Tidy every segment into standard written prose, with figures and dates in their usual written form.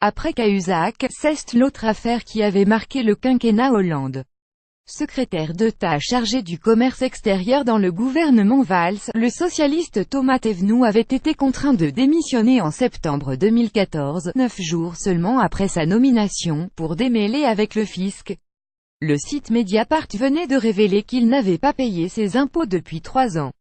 Après Cahuzac, c'est l'autre affaire qui avait marqué le quinquennat Hollande. Secrétaire d'État chargé du commerce extérieur dans le gouvernement Valls, le socialiste Thomas Thévenoud avait été contraint de démissionner en septembre 2014, 9 jours seulement après sa nomination, pour démêler avec le fisc. Le site Mediapart venait de révéler qu'il n'avait pas payé ses impôts depuis 3 ans.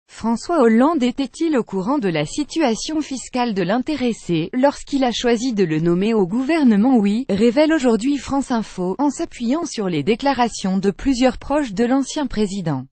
François Hollande était-il au courant de la situation fiscale de l'intéressé, lorsqu'il a choisi de le nommer au gouvernement? Oui, révèle aujourd'hui France Info, en s'appuyant sur les déclarations de plusieurs proches de l'ancien président.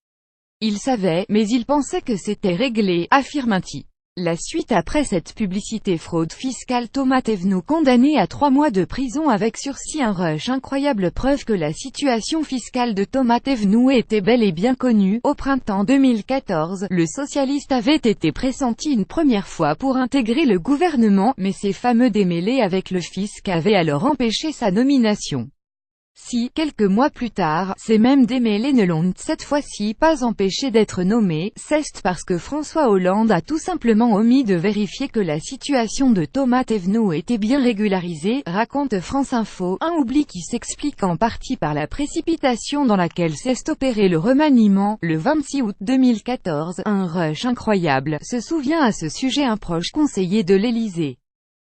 Il savait, mais il pensait que c'était réglé, affirme-t-il. La suite après cette publicité fraude fiscale. Thomas Thévenoud condamné à 3 mois de prison avec sursis. Un rush incroyable, preuve que la situation fiscale de Thomas Thévenoud était bel et bien connue. Au printemps 2014, le socialiste avait été pressenti une première fois pour intégrer le gouvernement, mais ces fameux démêlés avec le fisc avaient alors empêché sa nomination. Si, quelques mois plus tard, ces mêmes démêlés ne l'ont cette fois-ci pas empêché d'être nommé, c'est parce que François Hollande a tout simplement omis de vérifier que la situation de Thomas Thévenoud était bien régularisée, raconte France Info, un oubli qui s'explique en partie par la précipitation dans laquelle s'est opéré le remaniement, le 26 août 2014, un rush incroyable, se souvient à ce sujet un proche conseiller de l'Élysée.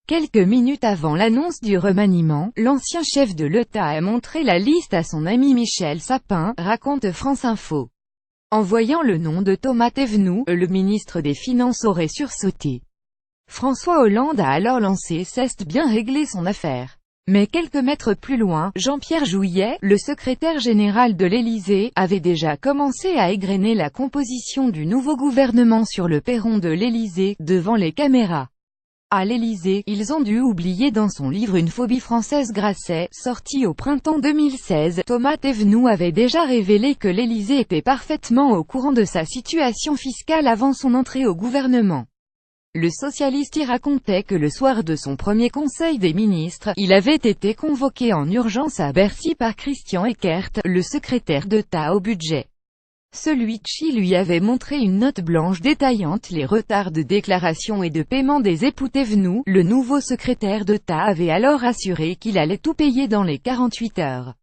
Quelques minutes avant l'annonce du remaniement, l'ancien chef de l'État a montré la liste à son ami Michel Sapin, raconte France Info. En voyant le nom de Thomas Thévenoud, le ministre des Finances aurait sursauté. François Hollande a alors lancé C'est bien réglé son affaire. Mais quelques mètres plus loin, Jean-Pierre Jouyet, le secrétaire général de l'Élysée, avait déjà commencé à égrener la composition du nouveau gouvernement sur le perron de l'Élysée, devant les caméras. À l'Élysée, ils ont dû oublier dans son livre Une phobie française Grasset, sorti au printemps 2016, Thomas Thévenoud avait déjà révélé que l'Élysée était parfaitement au courant de sa situation fiscale avant son entrée au gouvernement. Le socialiste y racontait que le soir de son premier conseil des ministres, il avait été convoqué en urgence à Bercy par Christian Eckert, le secrétaire d'État au budget. Celui-ci lui avait montré une note blanche détaillant les retards de déclaration et de paiement des époux Thévenoud. Le nouveau secrétaire d'État avait alors assuré qu'il allait tout payer dans les 48 heures.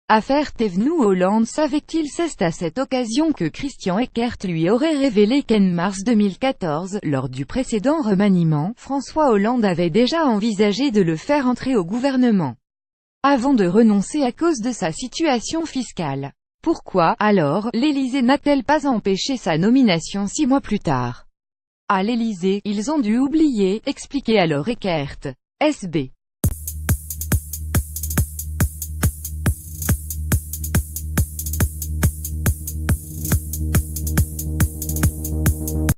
Affaire Thévenoud-Hollande. Savait-il? C'est à cette occasion que Christian Eckert lui aurait révélé qu'en mars 2014, lors du précédent remaniement, François Hollande avait déjà envisagé de le faire entrer au gouvernement, avant de renoncer à cause de sa situation fiscale. Pourquoi, alors, l'Élysée n'a-t-elle pas empêché sa nomination 6 mois plus tard? À l'Élysée, ils ont dû oublier, expliquait alors Eckert. SB.